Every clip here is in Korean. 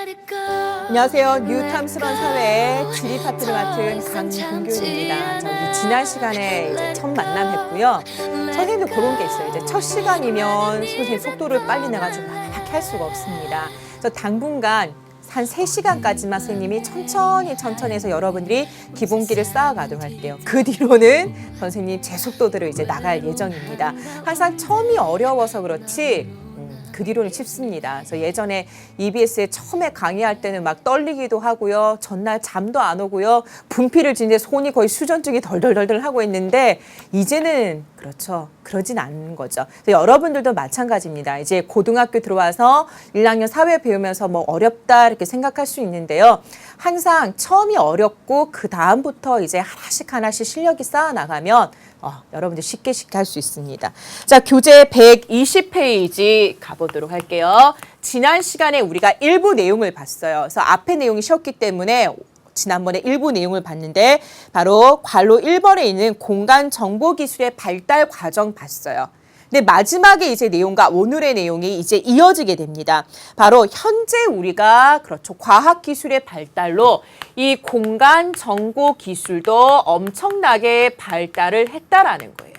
안녕하세요. 뉴탐스런 사회의 지리 파트를 맡은 강금교입니다. 우리 지난 시간에 이제 첫 만남했고요. 선생님도 그런 게 있어요. 이제 첫 시간이면 선생님 속도를 빨리 내가지고 막 할 수가 없습니다. 그래서 당분간 한 3시간까지만 선생님이 천천히 해서 여러분들이 기본기를 쌓아가도록 할게요. 그 뒤로는 선생님 제 속도대로 이제 나갈 예정입니다. 항상 처음이 어려워서 그렇지 그 뒤로는 쉽습니다. 그래서 예전에 EBS에 처음에 강의할 때는 막 떨리기도 하고요. 전날 잠도 안 오고요. 분필을 쥐는데 손이 거의 수전증이 덜덜덜 하고 있는데 이제는 그렇죠. 그러진 않는 거죠. 여러분들도 마찬가지입니다. 이제 고등학교 들어와서 1학년 사회 배우면서 뭐 어렵다 이렇게 생각할 수 있는데요. 항상 처음이 어렵고 그 다음부터 이제 하나씩 실력이 쌓아 나가면 여러분들 쉽게 할 수 있습니다. 자, 교재 120페이지 가보도록 할게요. 지난 시간에 우리가 일부 내용을 봤어요. 그래서 앞에 내용이 쉬었기 때문에 지난번에 일부 내용을 봤는데 바로 괄호 1번에 있는 공간 정보 기술의 발달 과정 봤어요. 근데 마지막에 이제 내용과 오늘의 내용이 이제 이어지게 됩니다. 바로 현재 우리가 그렇죠. 과학 기술의 발달로 이 공간 정보 기술도 엄청나게 발달을 했다라는 거예요.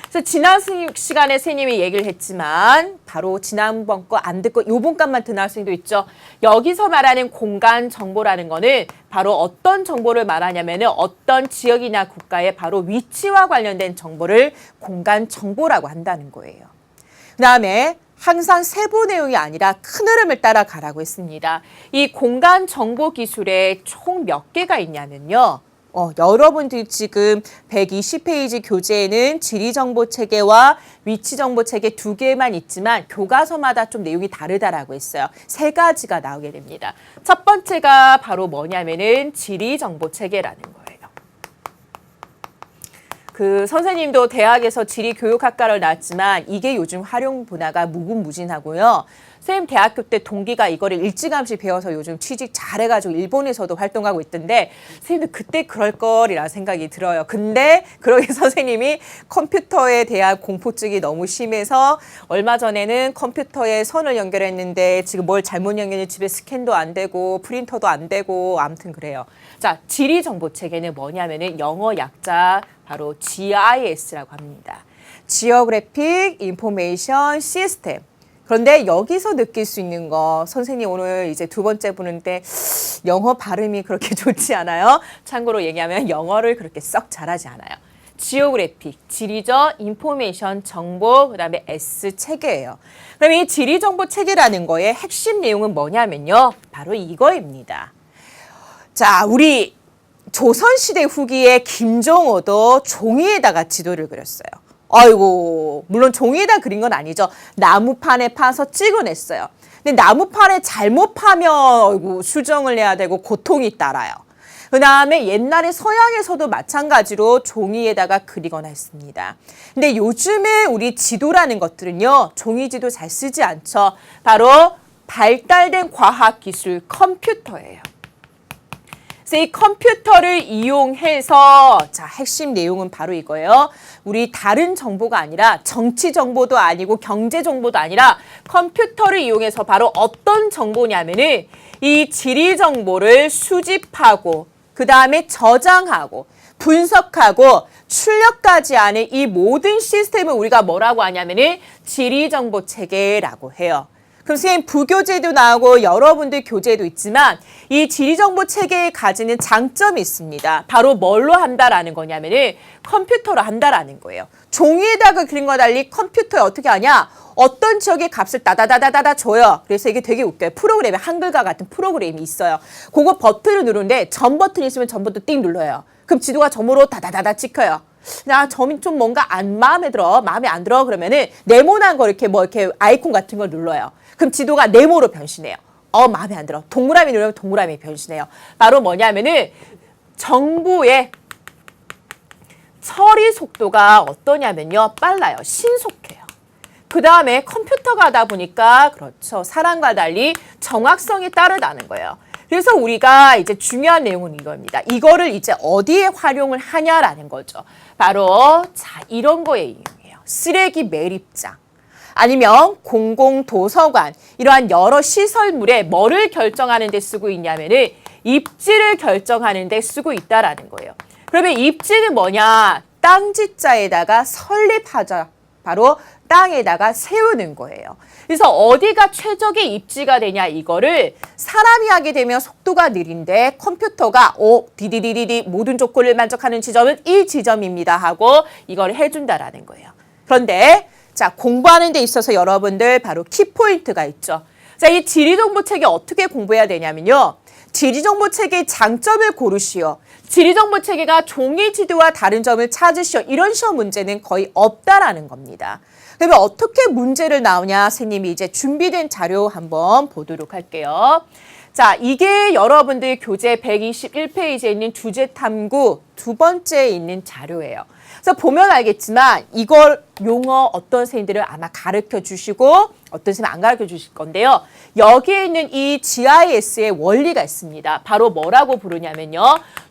그래서 지난 시간에 선생님이 얘기를 했지만 바로 지난번 거 안 듣고 요번 것만 듣는 학생도 있죠. 여기서 말하는 공간 정보라는 거는 바로 어떤 정보를 말하냐면은 어떤 지역이나 국가의 바로 위치와 관련된 정보를 공간 정보라고 한다는 거예요. 그다음에 항상 세부 내용이 아니라 큰 흐름을 따라가라고 했습니다. 이 공간 정보 기술에 총 몇 개가 있냐면요. 여러분들이 지금 120페이지 교재에는 지리정보체계와 위치정보체계 2개만 있지만 교과서마다 좀 내용이 다르다라고 했어요. 3가지가 나오게 됩니다. 첫 번째가 바로 뭐냐면은 지리정보체계라는 거예요. 그 선생님도 대학에서 지리교육학과를 나왔지만 이게 요즘 활용 분야가 무궁무진하고요. 선생님 대학교 때 동기가 이거를 일찌감치 배워서 요즘 취직 잘해가지고 일본에서도 활동하고 있던데 선생님도 그때 그럴 거리라 생각이 들어요. 근데 그러게 선생님이 컴퓨터에 대한 공포증이 너무 심해서 얼마 전에는 컴퓨터에 선을 연결했는데 지금 뭘 잘못 연결했는지 집에 스캔도 안 되고 프린터도 안 되고 아무튼 그래요. 자, 지리정보체계는 뭐냐면은 영어 약자 바로 GIS라고 합니다. Geographic Information System. 그런데 여기서 느낄 수 있는 거 선생님 오늘 이제 2번째 보는데 영어 발음이 그렇게 좋지 않아요. 참고로 얘기하면 영어를 그렇게 썩 잘하지 않아요. Geographic, 지리적, Information, 정보, 그 다음에 S 체계예요. 그럼 이 지리정보 체계라는 거의 핵심 내용은 뭐냐면요. 바로 이거입니다. 자, 우리 조선시대 후기에 김정호도 종이에다가 지도를 그렸어요. 아이고, 물론 종이에다 그린 건 아니죠. 나무판에 파서 찍어냈어요. 근데 나무판에 잘못 파면 아이고, 수정을 해야 되고 고통이 따라요. 그 다음에 옛날에 서양에서도 마찬가지로 종이에다가 그리거나 했습니다. 근데 요즘에 우리 지도라는 것들은요, 종이지도 잘 쓰지 않죠. 바로 발달된 과학기술 컴퓨터예요. 이 컴퓨터를 이용해서 자 핵심 내용은 바로 이거예요. 우리 다른 정보가 아니라 정치 정보도 아니고 경제 정보도 아니라 컴퓨터를 이용해서 바로 어떤 정보냐면은 이 지리 정보를 수집하고 그 다음에 저장하고 분석하고 출력까지 하는 이 모든 시스템을 우리가 뭐라고 하냐면은 지리 정보 체계라고 해요. 그럼 선생님 부교재도 나오고 여러분들 교재도 있지만 이 지리정보 체계에 가지는 장점이 있습니다. 바로 뭘로 한다라는 거냐면은 컴퓨터로 한다라는 거예요. 종이에다가 그린 거와 달리 컴퓨터에 어떻게 하냐? 어떤 지역의 값을 따다다다다다 줘요. 그래서 이게 되게 웃겨요. 프로그램에 한글과 같은 프로그램이 있어요. 그거 버튼을 누르는데 전 버튼이 있으면 전 버튼 띵 눌러요. 그럼 지도가 점으로 다다다다 찍혀요. 나 점이 좀 뭔가 마음에 안 들어 그러면은 네모난 거 이렇게 이렇게 아이콘 같은 걸 눌러요. 그럼 지도가 네모로 변신해요. 마음에 안 들어. 동그라미 누르면 동그라미 변신해요. 바로 뭐냐면은 정보의 처리 속도가 어떠냐면요. 빨라요. 신속해요. 그 다음에 컴퓨터가 하다 보니까 그렇죠. 사람과 달리 정확성이 따르다는 거예요. 그래서 우리가 이제 중요한 내용은 이겁니다. 이거를 이제 어디에 활용을 하냐라는 거죠. 바로 자 이런 거에 이용해요. 쓰레기 매립장. 아니면 공공도서관, 이러한 여러 시설물에 뭐를 결정하는 데 쓰고 있냐면은 입지를 결정하는 데 쓰고 있다라는 거예요. 그러면 입지는 뭐냐? 땅지자에다가 설립하자. 바로 땅에다가 세우는 거예요. 그래서 어디가 최적의 입지가 되냐 이거를 사람이 하게 되면 속도가 느린데 컴퓨터가 디디디디디 모든 조건을 만족하는 지점은 이 지점입니다 하고 이걸 해준다라는 거예요. 그런데 자, 공부하는 데 있어서 여러분들 바로 키포인트가 있죠. 자, 이 지리정보책이 어떻게 공부해야 되냐면요. 지리정보체계의 장점을 고르시오. 지리정보체계가 종이지도와 다른 점을 찾으시오. 이런 시험 문제는 거의 없다라는 겁니다. 그러면 어떻게 문제를 나오냐? 선생님이 이제 준비된 자료 한번 보도록 할게요. 자, 이게 여러분들 교재 121페이지에 있는 주제탐구 두 번째에 있는 자료예요. 그래서 보면 알겠지만 이걸 용어 어떤 선생님들은 아마 가르쳐 주시고 어떤 선생님은 안 가르쳐 주실 건데요. 여기에 있는 이 GIS의 원리가 있습니다. 바로 뭐라고 부르냐면요.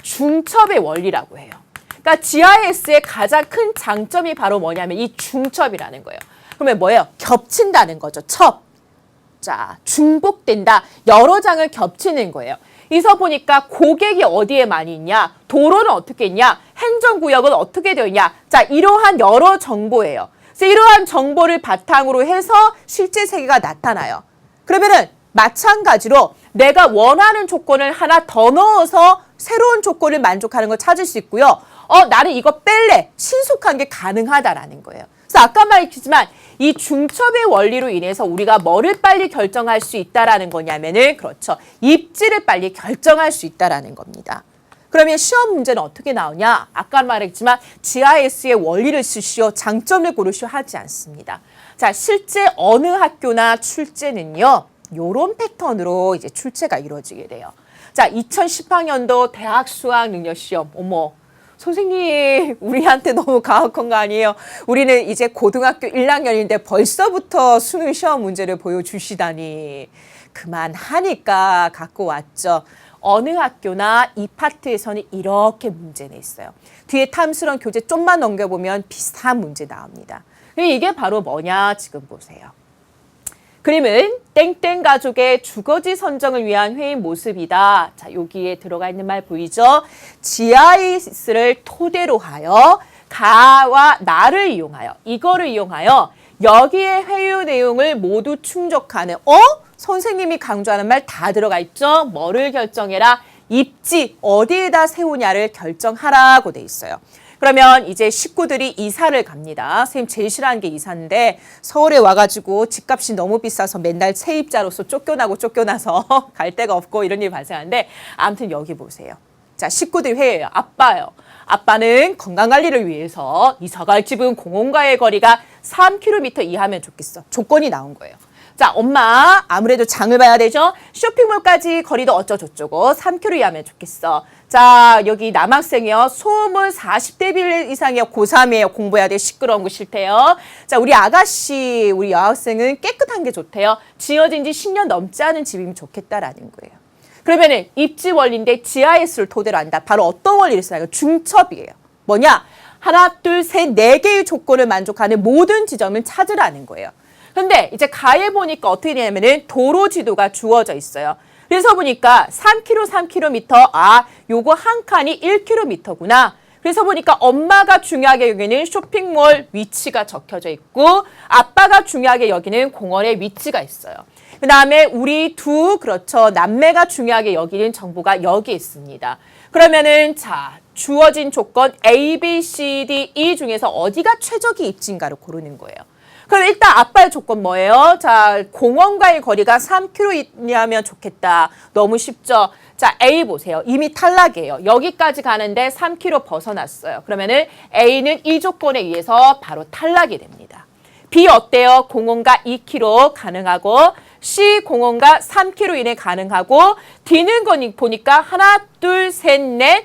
중첩의 원리라고 해요. 그러니까 GIS의 가장 큰 장점이 바로 뭐냐면 이 중첩이라는 거예요. 그러면 뭐예요? 겹친다는 거죠. 첩. 자, 중복된다. 여러 장을 겹치는 거예요. 여기서 보니까 고객이 어디에 많이 있냐? 도로는 어떻게 있냐? 행정구역은 어떻게 되어 있냐? 자, 이러한 여러 정보예요. 그래서 이러한 정보를 바탕으로 해서 실제 세계가 나타나요. 그러면은 마찬가지로 내가 원하는 조건을 하나 더 넣어서 새로운 조건을 만족하는 걸 찾을 수 있고요. 나는 이거 뺄래. 신속한 게 가능하다라는 거예요. 그래서 아까 말했지만 이 중첩의 원리로 인해서 우리가 뭐를 빨리 결정할 수 있다라는 거냐면은 그렇죠. 입지를 빨리 결정할 수 있다라는 겁니다. 그러면 시험 문제는 어떻게 나오냐? 아까 말했지만 GIS의 원리를 쓰시오. 장점을 고르시오 하지 않습니다. 자, 실제 어느 학교나 출제는요. 요런 패턴으로 이제 출제가 이루어지게 돼요. 자, 2010학년도 대학 수학 능력 시험. 어머. 선생님, 우리한테 너무 가혹한 거 아니에요? 우리는 이제 고등학교 1학년인데 벌써부터 수능 시험 문제를 보여주시다니. 그만하니까 갖고 왔죠. 어느 학교나 이 파트에서는 이렇게 문제는 있어요. 뒤에 탐스러운 교재 좀만 넘겨보면 비슷한 문제 나옵니다. 이게 바로 뭐냐? 지금 보세요. 그림은 땡땡 가족의 주거지 선정을 위한 회의 모습이다. 자, 여기에 들어가 있는 말 보이죠? GIS를 토대로 하여 가와 나를 이용하여 이거를 이용하여 여기에 회의 내용을 모두 충족하는 선생님이 강조하는 말 다 들어가 있죠? 뭐를 결정해라? 입지 어디에다 세우냐를 결정하라고 돼 있어요. 그러면 이제 식구들이 이사를 갑니다. 선생님 제일 싫어하는 게 이사인데 서울에 와가지고 집값이 너무 비싸서 맨날 세입자로서 쫓겨나서 갈 데가 없고 이런 일이 발생하는데 아무튼 여기 보세요. 자, 식구들 회의예요. 아빠요. 아빠는 건강관리를 위해서 이사갈 집은 공원과의 거리가 3km 이하면 좋겠어. 조건이 나온 거예요. 자, 엄마 아무래도 장을 봐야 되죠. 쇼핑몰까지 거리도 어쩌고저쩌고 3km 이하면 좋겠어. 자, 여기 남학생이요. 소음은 40dB 이상이요. 고3이에요. 공부해야 돼. 시끄러운 거 싫대요. 자, 우리 아가씨, 우리 여학생은 깨끗한 게 좋대요. 지어진 지 10년 넘지 않은 집이면 좋겠다라는 거예요. 그러면은 입지 원리인데 GIS를 토대로 한다. 바로 어떤 원리를 써요? 중첩이에요. 뭐냐? 하나, 둘, 셋, 네 개의 조건을 만족하는 모든 지점을 찾으라는 거예요. 근데 이제 가에 보니까 어떻게 되냐면은 도로 지도가 주어져 있어요. 그래서 보니까 3km, 요거 한 칸이 1km구나. 그래서 보니까 엄마가 중요하게 여기는 쇼핑몰 위치가 적혀져 있고 아빠가 중요하게 여기는 공원의 위치가 있어요. 그 다음에 우리 그렇죠. 남매가 중요하게 여기는 정보가 여기 있습니다. 그러면은 자, 주어진 조건 A, B, C, D, E 중에서 어디가 최적의 입지인가를 고르는 거예요. 그럼 일단 아빠의 조건 뭐예요? 자, 공원과의 거리가 3km이면 좋겠다. 너무 쉽죠? 자, A 보세요. 이미 탈락이에요. 여기까지 가는데 3km 벗어났어요. 그러면은 A는 이 조건에 의해서 바로 탈락이 됩니다. B 어때요? 공원과 2km 가능하고 C 공원과 3km 이내 가능하고 D는 거니 보니까 하나, 둘, 셋, 넷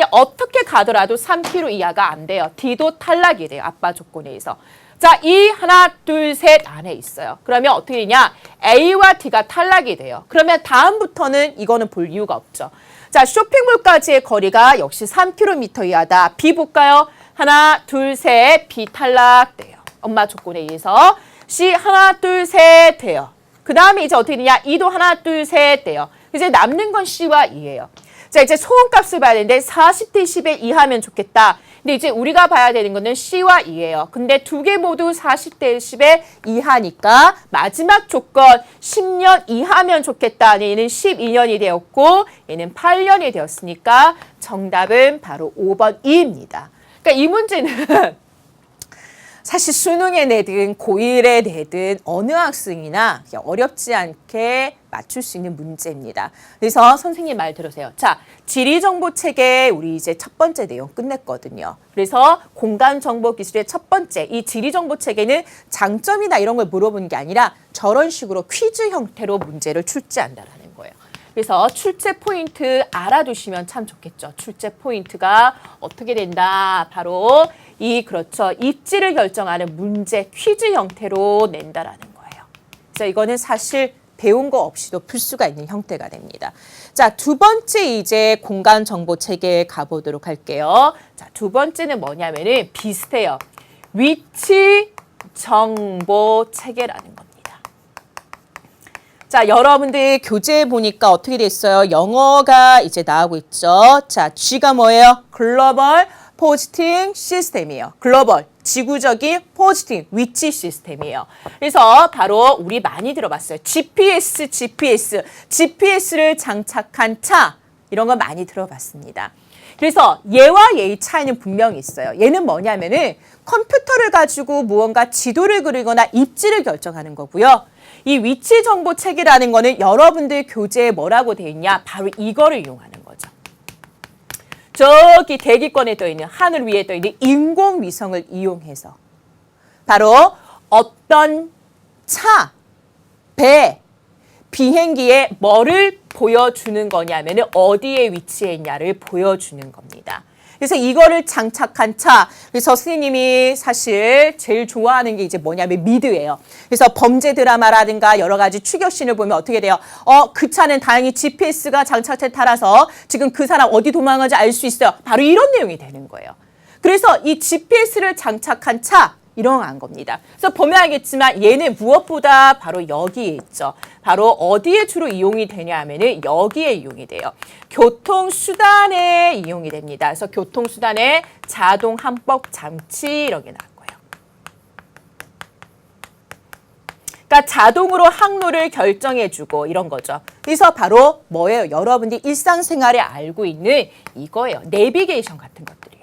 어떻게 가더라도 3km 이하가 안 돼요. D도 탈락이 돼요. 아빠 조건에 의해서. 자, 이 하나, 둘, 셋 안에 있어요. 그러면 어떻게 되냐? A와 D가 탈락이 돼요. 그러면 다음부터는 이거는 볼 이유가 없죠. 자, 쇼핑몰까지의 거리가 역시 3km 이하다. B 볼까요? 하나, 둘, 셋, B 탈락돼요. 엄마 조건에 의해서. C 하나, 둘, 셋 돼요. 그 다음에 이제 어떻게 되냐? 2도 하나, 둘, 셋 돼요. 이제 남는 건 C와 2예요. 자, 이제 소음값을 봐야 되는데 40대 10에 2 하면 좋겠다. 근데 이제 우리가 봐야 되는 거는 C와 2예요. 근데 두 개 모두 40대 10에 2 하니까 마지막 조건 10년 이하면 좋겠다. 얘는 12년이 되었고 얘는 8년이 되었으니까 정답은 바로 5번 2입니다. 그러니까 이 문제는 사실 수능에 내든 고1에 내든 어느 학생이나 어렵지 않게 맞출 수 있는 문제입니다. 그래서 선생님 말 들으세요. 자, 지리정보체계 우리 이제 첫 번째 내용 끝냈거든요. 그래서 공간정보기술의 첫 번째 이 지리정보체계는 장점이나 이런 걸 물어보는 게 아니라 저런 식으로 퀴즈 형태로 문제를 출제한다라는 거예요. 그래서 출제 포인트 알아두시면 참 좋겠죠. 출제 포인트가 어떻게 된다. 바로 그렇죠. 입지를 결정하는 문제 퀴즈 형태로 낸다라는 거예요. 그래서 이거는 사실 배운 거 없이도 풀 수가 있는 형태가 됩니다. 자, 두 번째 이제 공간 정보 체계에 가보도록 할게요. 자, 두 번째는 뭐냐면은 비슷해요. 위치 정보 체계라는 겁니다. 자, 여러분들 교재에 보니까 어떻게 됐어요? 영어가 이제 나오고 있죠. 자, G가 뭐예요? 글로벌 포지팅 시스템이에요. 글로벌, 지구적인 포지팅, 위치 시스템이에요. 그래서 바로 우리 많이 들어봤어요. GPS를 장착한 차, 이런 거 많이 들어봤습니다. 그래서 얘와 얘의 차이는 분명히 있어요. 얘는 뭐냐면은 컴퓨터를 가지고 무언가 지도를 그리거나 입지를 결정하는 거고요. 이 위치 정보 체계라는 거는 여러분들 교재에 뭐라고 되어 있냐? 바로 이거를 이용하는 거죠. 저기 대기권에 떠 있는 하늘 위에 떠 있는 인공위성을 이용해서 바로 어떤 차, 배, 비행기에 뭐를 보여주는 거냐면 어디에 위치해 있냐를 보여주는 겁니다. 그래서 이거를 장착한 차, 그래서 선생님이 사실 제일 좋아하는 게 이제 뭐냐면 미드예요. 그래서 범죄 드라마라든가 여러 가지 추격신을 보면 어떻게 돼요? 그 차는 다행히 GPS가 장착돼 따라서 지금 그 사람 어디 도망가는지 알 수 있어요. 바로 이런 내용이 되는 거예요. 그래서 이 GPS를 장착한 차, 이런 겁니다. 그래서 보면 알겠지만 얘는 무엇보다 바로 여기에 있죠. 바로 어디에 주로 이용이 되냐 하면은 여기에 이용이 돼요. 교통수단에 이용이 됩니다. 그래서 교통수단에 자동 항법 장치 이런 게 나왔고요. 그러니까 자동으로 항로를 결정해주고 이런 거죠. 그래서 바로 뭐예요? 여러분들이 일상생활에 알고 있는 이거예요. 내비게이션 같은 것들이에요.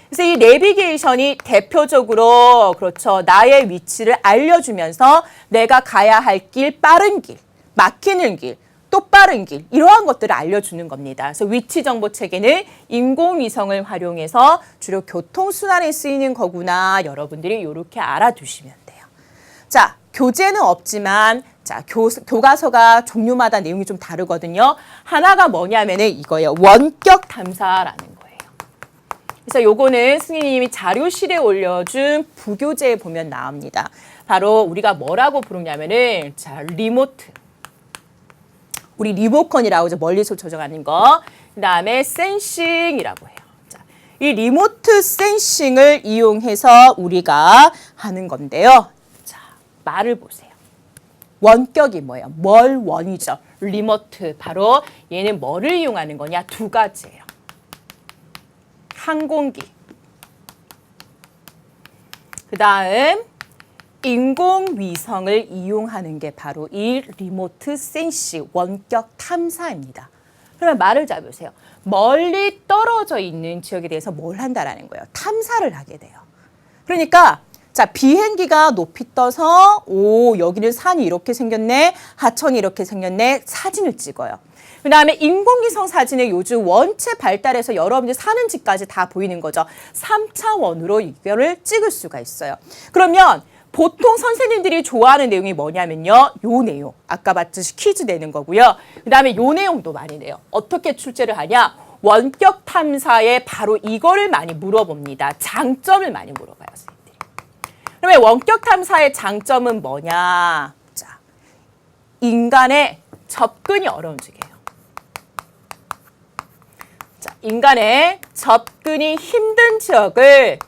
그래서 이 내비게이션이 대표적으로 그렇죠. 나의 위치를 알려주면서 내가 가야 할 길, 빠른 길, 막히는 길, 또 빠른 길 이러한 것들을 알려주는 겁니다. 그래서 위치 정보 체계는 인공위성을 활용해서 주로 교통순환에 쓰이는 거구나. 여러분들이 이렇게 알아두시면 돼요. 자, 교재는 없지만 자, 교과서가 종류마다 내용이 좀 다르거든요. 하나가 뭐냐면은 이거예요. 원격 탐사라는 거예요. 그래서 요거는 승희님이 자료실에 올려준 부교재에 보면 나옵니다. 바로 우리가 뭐라고 부르냐면은 자, 리모트. 우리 리모컨이라고 하죠. 멀리서 조정하는 거. 그 다음에 센싱이라고 해요. 자, 이 리모트 센싱을 이용해서 우리가 하는 건데요. 자, 말을 보세요. 원격이 뭐예요? 원이죠. 리모트. 바로 얘는 뭐를 이용하는 거냐? 두 가지예요. 항공기, 그 다음 인공위성을 이용하는 게 바로 이 리모트 센싱, 원격 탐사입니다. 그러면 말을 잡으세요. 멀리 떨어져 있는 지역에 대해서 뭘 한다라는 거예요? 탐사를 하게 돼요. 그러니까 자, 비행기가 높이 떠서 여기는 산이 이렇게 생겼네, 하천이 이렇게 생겼네, 사진을 찍어요. 그 다음에 인공위성 사진은 요즘 원체 발달해서 여러분들 사는 집까지 다 보이는 거죠. 3차원으로 이거를 찍을 수가 있어요. 그러면 보통 선생님들이 좋아하는 내용이 뭐냐면요. 요 내용. 아까 봤듯이 퀴즈 내는 거고요. 그 다음에 요 내용도 많이 내요. 어떻게 출제를 하냐. 원격 탐사에 바로 이거를 많이 물어봅니다. 장점을 많이 물어봐요. 선생님들이. 그러면 원격 탐사의 장점은 뭐냐. 자, 인간의 접근이 어려운 지역이에요. 인간의 접근이 힘든 지역을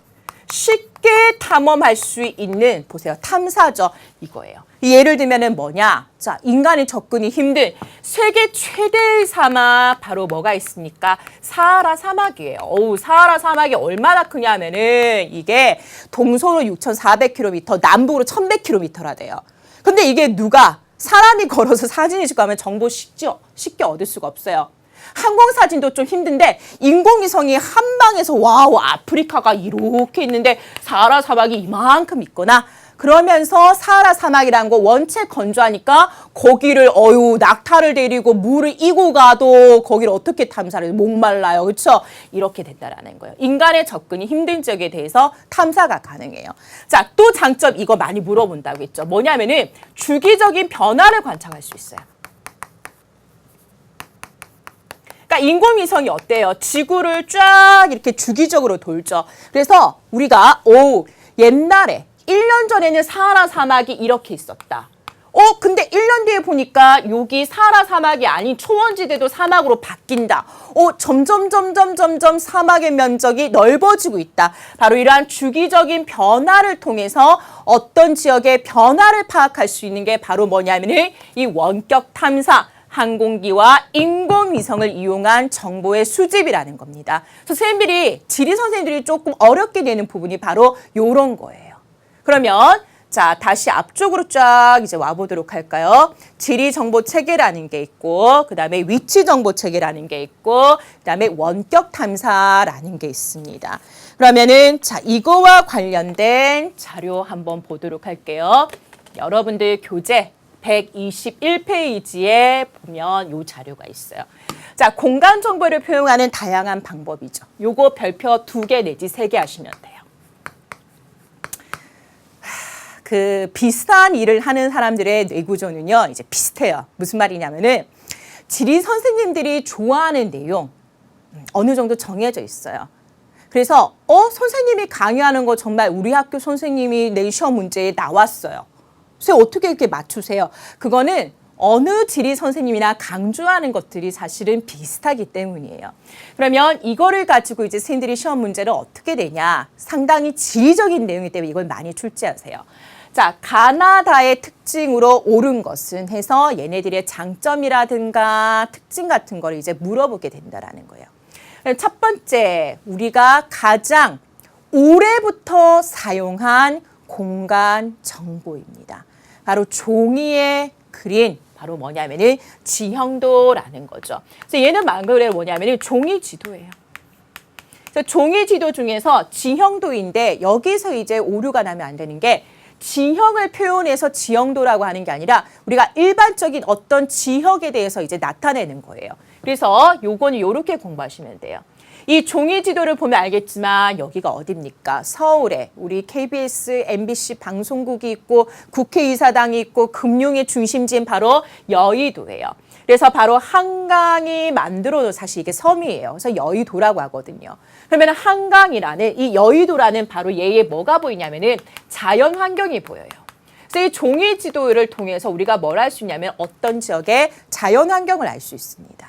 쉽게 쉽게 탐험할 수 있는, 보세요, 탐사죠. 이거예요. 예를 들면은 뭐냐? 자, 인간이 접근이 힘든 세계 최대의 사막, 바로 뭐가 있습니까? 사하라 사막이에요. 사하라 사막이 얼마나 크냐면은 이게 동서로 6,400km, 남북으로 1,100km라 돼요. 근데 이게 누가 사람이 걸어서 사진을 찍고 하면 정보 쉽게 얻을 수가 없어요. 항공사진도 좀 힘든데 인공위성이 한 방에서 와우, 아프리카가 이렇게 있는데 사하라 사막이 이만큼 있거나, 그러면서 사하라 사막이라는 거 원체 건조하니까 거기를 낙타를 데리고 물을 이고 가도 거기를 어떻게 탐사를, 목말라요. 그렇죠? 이렇게 된다라는 거예요. 인간의 접근이 힘든 지역에 대해서 탐사가 가능해요. 자, 또 장점 이거 많이 물어본다고 했죠. 뭐냐면은 주기적인 변화를 관찰할 수 있어요. 그러니까 인공위성이 어때요? 지구를 쫙 이렇게 주기적으로 돌죠. 그래서 우리가 옛날에 1년 전에는 사하라 사막이 이렇게 있었다. 근데 1년 뒤에 보니까 여기 사하라 사막이 아닌 초원지대도 사막으로 바뀐다. 점점 사막의 면적이 넓어지고 있다. 바로 이러한 주기적인 변화를 통해서 어떤 지역의 변화를 파악할 수 있는 게 바로 뭐냐면은 이 원격 탐사, 항공기와 인공위성을 이용한 정보의 수집이라는 겁니다. 선생님들이, 지리 선생님들이 조금 어렵게 되는 부분이 바로 이런 거예요. 그러면 자, 다시 앞쪽으로 쫙 이제 와보도록 할까요? 지리 정보 체계라는 게 있고, 그 다음에 위치 정보 체계라는 게 있고, 그 다음에 원격 탐사라는 게 있습니다. 그러면은 자, 이거와 관련된 자료 한번 보도록 할게요. 여러분들 교재 121페이지에 보면 이 자료가 있어요. 자, 공간 정보를 표현하는 다양한 방법이죠. 요거 별표 2개 내지 3개 하시면 돼요. 그 비슷한 일을 하는 사람들의 뇌구조는요, 이제 비슷해요. 무슨 말이냐면은 지리 선생님들이 좋아하는 내용 어느 정도 정해져 있어요. 그래서 선생님이 강의하는 거 정말 우리 학교 선생님이 내일 시험 문제에 나왔어요. 그래서 어떻게 이렇게 맞추세요? 그거는 어느 지리 선생님이나 강조하는 것들이 사실은 비슷하기 때문이에요. 그러면 이거를 가지고 이제 선생님들이 시험 문제를 어떻게 내냐? 상당히 지리적인 내용이기 때문에 이걸 많이 출제하세요. 자, 가나다의 특징으로 옳은 것은 해서 얘네들의 장점이라든가 특징 같은 걸 이제 물어보게 된다라는 거예요. 첫 번째, 우리가 가장 오래부터 사용한 공간 정보입니다. 바로 종이에 그린, 바로 뭐냐면은 지형도라는 거죠. 그래서 얘는 말 그대로 뭐냐면은 종이 지도예요. 그래서 종이 지도 중에서 지형도인데 여기서 이제 오류가 나면 안 되는 게 지형을 표현해서 지형도라고 하는 게 아니라 우리가 일반적인 어떤 지역에 대해서 이제 나타내는 거예요. 그래서 요거는 이렇게 공부하시면 돼요. 이 종이 지도를 보면 알겠지만 여기가 어디입니까? 서울에 우리 KBS, MBC 방송국이 있고 국회의사당이 있고 금융의 중심지인 바로 여의도예요. 그래서 바로 한강이 만들어도 사실 이게 섬이에요. 그래서 여의도라고 하거든요. 그러면 한강이라는 이 여의도라는 바로 얘의 뭐가 보이냐면은 자연 환경이 보여요. 그래서 이 종이 지도를 통해서 우리가 뭘 할 수 있냐면 어떤 지역의 자연 환경을 알 수 있습니다.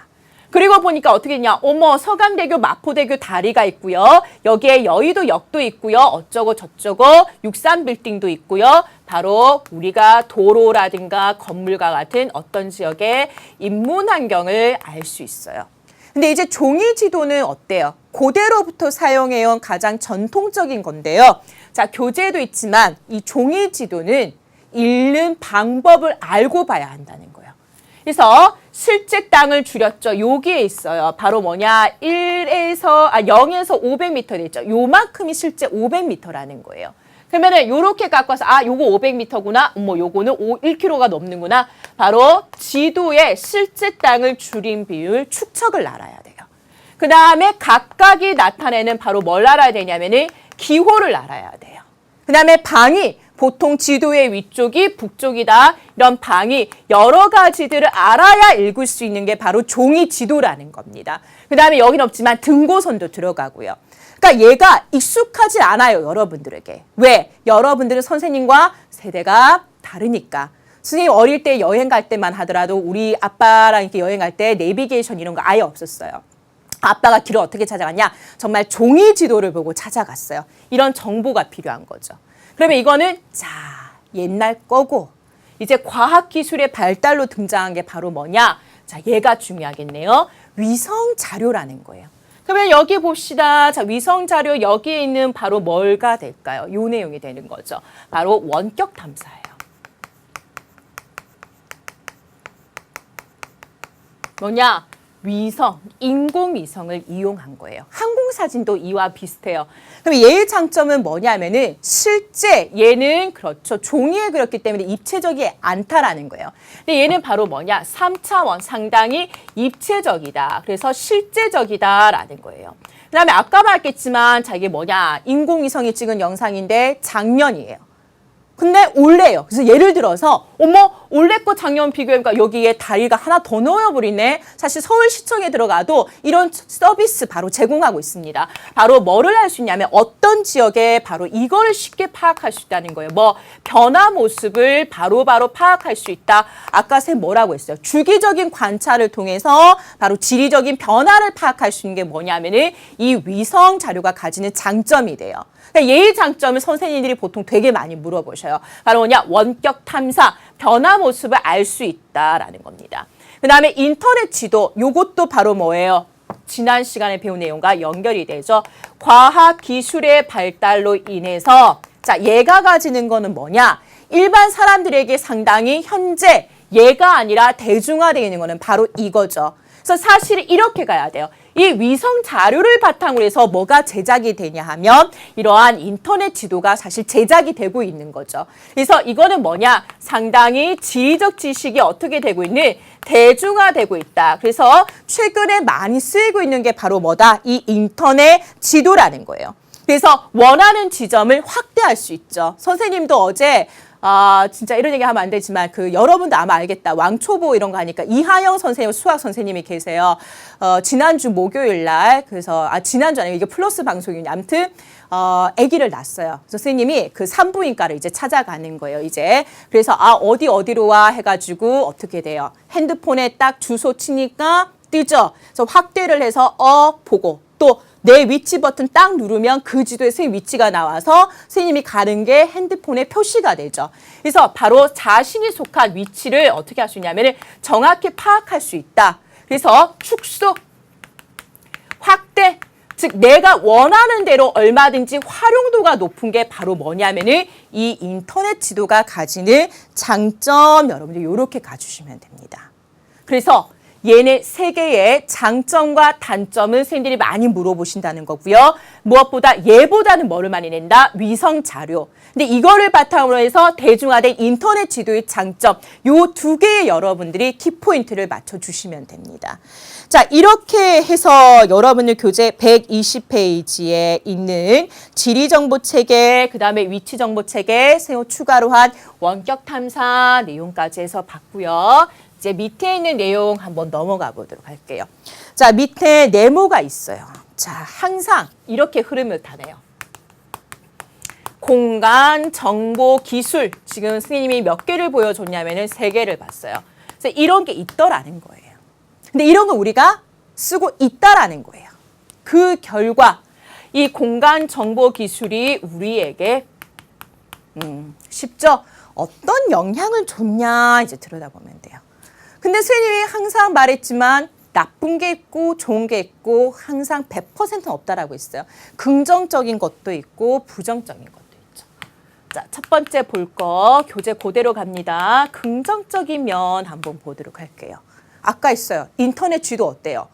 그리고 보니까 어떻게 했냐? 서강대교, 마포대교 다리가 있고요. 여기에 여의도역도 있고요. 어쩌고 저쩌고 63빌딩도 있고요. 바로 우리가 도로라든가 건물과 같은 어떤 지역의 인문 환경을 알 수 있어요. 근데 이제 종이 지도는 어때요? 고대로부터 사용해온 가장 전통적인 건데요. 자, 교재에도 있지만 이 종이 지도는 읽는 방법을 알고 봐야 한다는 거예요. 그래서 실제 땅을 줄였죠. 여기에 있어요. 바로 뭐냐? 0에서 500m 돼 있죠. 요만큼이 실제 500m라는 거예요. 그러면은 요렇게 갖고 와서 요거 500m구나. 요거는 1km가 넘는구나. 바로 지도에 실제 땅을 줄인 비율 축척을 알아야 돼요. 그 다음에 각각이 나타내는 바로 뭘 알아야 되냐면은 기호를 알아야 돼요. 그 다음에 방위. 보통 지도의 위쪽이 북쪽이다. 이런 방위 여러 가지들을 알아야 읽을 수 있는 게 바로 종이 지도라는 겁니다. 그 다음에 여긴 없지만 등고선도 들어가고요. 그러니까 얘가 익숙하지 않아요. 여러분들에게. 왜? 여러분들은 선생님과 세대가 다르니까. 선생님 어릴 때 여행 갈 때만 하더라도 우리 아빠랑 이렇게 여행 갈 때 내비게이션 이런 거 아예 없었어요. 아빠가 길을 어떻게 찾아갔냐? 정말 종이 지도를 보고 찾아갔어요. 이런 정보가 필요한 거죠. 그러면 이거는 자, 옛날 거고 이제 과학기술의 발달로 등장한 게 바로 뭐냐? 자, 얘가 중요하겠네요. 위성 자료라는 거예요. 그러면 여기 봅시다. 자, 위성 자료 여기에 있는 바로 뭐가 될까요? 요 내용이 되는 거죠. 바로 원격 탐사예요. 뭐냐? 위성, 인공위성을 이용한 거예요. 항공사진도 이와 비슷해요. 그럼 얘의 장점은 뭐냐면은 실제 얘는 그렇죠. 종이에 그렸기 때문에 입체적이 않다라는 거예요. 근데 얘는 바로 뭐냐? 3차원 상당히 입체적이다. 그래서 실제적이다라는 거예요. 그 다음에 아까 말했겠지만 자 이게 뭐냐? 인공위성이 찍은 영상인데 작년이에요. 근데 올해요. 그래서 예를 들어서 어머 올해 거 작년 비교해보니까 여기에 다리가 하나 더 넣어버리네. 사실 서울시청에 들어가도 이런 서비스 바로 제공하고 있습니다. 바로 뭐를 할 수 있냐면 어떤 지역에 바로 이거를 쉽게 파악할 수 있다는 거예요. 뭐 변화 모습을 바로바로 파악할 수 있다. 아까 쌤 뭐라고 했어요? 주기적인 관찰을 통해서 바로 지리적인 변화를 파악할 수 있는 게 뭐냐면은 이 위성 자료가 가지는 장점이 돼요. 얘의 장점을 선생님들이 보통 되게 많이 물어보셔요. 바로 뭐냐? 원격 탐사, 변화 모습을 알 수 있다라는 겁니다. 그 다음에 인터넷 지도, 요것도 바로 뭐예요? 지난 시간에 배운 내용과 연결이 되죠. 과학 기술의 발달로 인해서 자 얘가 가지는 거는 뭐냐? 일반 사람들에게 상당히 현재 얘가 아니라 대중화되어 있는 거는 바로 이거죠. 그래서 사실 이렇게 가야 돼요. 이 위성 자료를 바탕으로 해서 뭐가 제작이 되냐 하면 이러한 인터넷 지도가 사실 제작이 되고 있는 거죠. 그래서 이거는 뭐냐? 상당히 지리적 지식이 어떻게 되고 있는? 대중화되고 있다. 그래서 최근에 많이 쓰이고 있는 게 바로 뭐다? 이 인터넷 지도라는 거예요. 그래서 원하는 지점을 확대할 수 있죠. 선생님도 어제 진짜 이런 얘기 하면 안 되지만 여러분도 아마 알겠다. 왕초보 이런 거 하니까 이하영 선생님 수학 선생님이 계세요. 지난주 목요일 날 그래서 지난주 아니고 이게 플러스 방송이니 아무튼 아기를 낳았어요. 선생님이 그 산부인과를 이제 찾아가는 거예요. 이제 그래서 어디로 와 해가지고 어떻게 돼요? 핸드폰에 딱 주소 치니까 뜨죠. 그래서 확대를 해서 보고 또 내 위치 버튼 딱 누르면 그 지도에 선생님 위치가 나와서 선생님이 가는 게 핸드폰에 표시가 되죠. 그래서 바로 자신이 속한 위치를 어떻게 할 수 있냐면 정확히 파악할 수 있다. 그래서 축소, 확대, 즉 내가 원하는 대로 얼마든지 활용도가 높은 게 바로 뭐냐면은 이 인터넷 지도가 가지는 장점 여러분들 이렇게 가주시면 됩니다. 그래서 얘네 세 개의 장점과 단점을 선생님들이 많이 물어보신다는 거고요. 무엇보다 얘보다는 뭐를 많이 낸다? 위성 자료. 근데 이거를 바탕으로 해서 대중화된 인터넷 지도의 장점 요 두 개의 여러분들이 키포인트를 맞춰주시면 됩니다. 자 이렇게 해서 여러분들 교재 120페이지에 있는 지리정보체계 그 다음에 위치정보체계 새로 추가로 한 원격 탐사 내용까지 해서 봤고요. 이제 밑에 있는 내용 한번 넘어가 보도록 할게요. 자, 밑에 네모가 있어요. 자, 항상 이렇게 흐름을 타네요. 공간, 정보, 기술. 지금 선생님이 몇 개를 보여줬냐면은 3개를 봤어요. 그래서 이런 게 있더라는 거예요. 근데 이런 거 우리가 쓰고 있다라는 거예요. 그 결과 이 공간, 정보, 기술이 우리에게 쉽죠? 어떤 영향을 줬냐 이제 들여다보면 돼요. 근데 선생님이 항상 말했지만 나쁜 게 있고 좋은 게 있고 항상 100%는 없다라고 했어요. 긍정적인 것도 있고 부정적인 것도 있죠. 자, 첫 번째 볼 거 교재 그대로 갑니다. 긍정적인 면 한번 보도록 할게요. 아까 있어요. 인터넷 지도 어때요?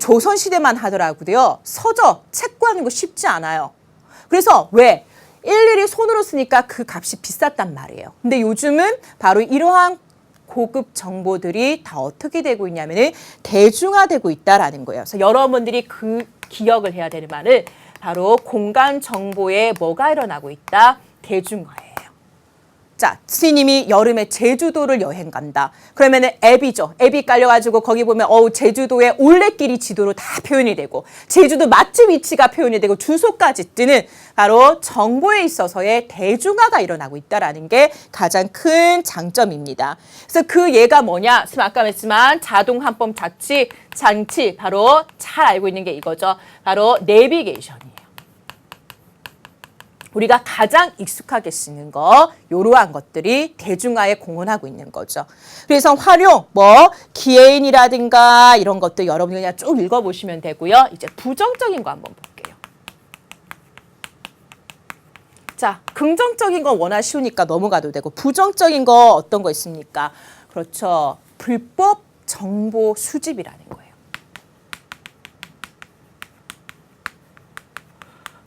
조선시대만 하더라고요. 서적, 책 구하는 거 쉽지 않아요. 그래서 왜? 일일이 손으로 쓰니까 그 값이 비쌌단 말이에요. 근데 요즘은 바로 이러한 고급 정보들이 다 어떻게 되고 있냐면 대중화되고 있다라는 거예요. 그래서 여러분들이 그 기억을 해야 되는 말은 바로 공간 정보에 뭐가 일어나고 있다? 대중화예요. 자, 스님이 여름에 제주도를 여행 간다. 그러면은 앱이죠. 앱이 깔려가지고 거기 보면 제주도의 올레길이 지도로 다 표현이 되고 제주도 맛집 위치가 표현이 되고 주소까지 뜨는 바로 정보에 있어서의 대중화가 일어나고 있다라는 게 가장 큰 장점입니다. 그래서 그 예가 뭐냐? 아까 말했지만 자동 한법 장치 바로 잘 알고 있는 게 이거죠. 바로 내비게이션이에요. 우리가 가장 익숙하게 쓰는 거, 이러한 것들이 대중화에 공헌하고 있는 거죠. 그래서 활용, 기해인이라든가 이런 것도 여러분이 그냥 쭉 읽어보시면 되고요. 이제 부정적인 거 한번 볼게요. 자, 긍정적인 거 워낙 쉬우니까 넘어가도 되고, 부정적인 거 어떤 거 있습니까? 그렇죠. 불법 정보 수집이라는 거예요.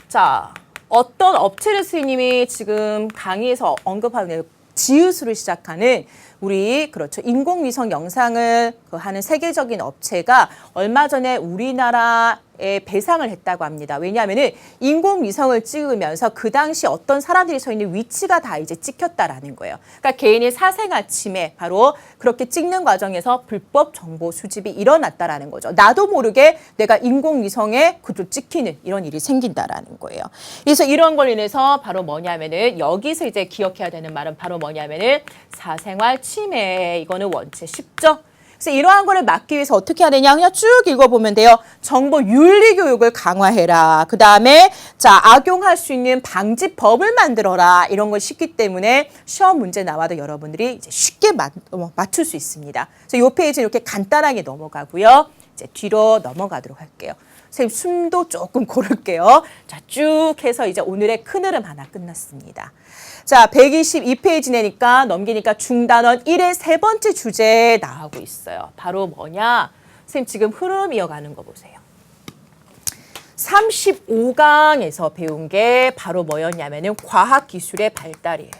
자, 어떤 업체를 스님이 지금 강의에서 언급하는 지읒으로 시작하는 우리 그렇죠 인공위성 영상을 하는 세계적인 업체가 얼마 전에 우리나라에 배상을 했다고 합니다. 왜냐하면은 인공위성을 찍으면서 그 당시 어떤 사람들이 서 있는 위치가 다 이제 찍혔다라는 거예요. 그러니까 개인의 사생활 침해 바로 그렇게 찍는 과정에서 불법 정보 수집이 일어났다라는 거죠. 나도 모르게 내가 인공위성에 그도 찍히는 이런 일이 생긴다라는 거예요. 그래서 이런 걸로 인해서 바로 뭐냐면은 여기서 이제 기억해야 되는 말은 바로 뭐냐면은 사생활 침해 이거는 원체 쉽죠. 그래서 이러한 거를 막기 위해서 어떻게 해야 되냐 그냥 쭉 읽어보면 돼요. 정보 윤리 교육을 강화해라. 그 다음에 자 악용할 수 있는 방지법을 만들어라. 이런 걸 쉽기 때문에 시험 문제 나와도 여러분들이 이제 쉽게 맞출 수 있습니다. 그래서 이 페이지 이렇게 간단하게 넘어가고요. 이제 뒤로 넘어가도록 할게요. 선생님 숨도 조금 고를게요. 자, 쭉 해서 이제 오늘의 큰 흐름 하나 끝났습니다. 자, 122페이지 내니까 넘기니까 중단원 1의 세 번째 주제에 나오고 있어요. 바로 뭐냐? 선생님 지금 흐름 이어가는 거 보세요. 35강에서 배운 게 바로 뭐였냐면은 과학기술의 발달이에요.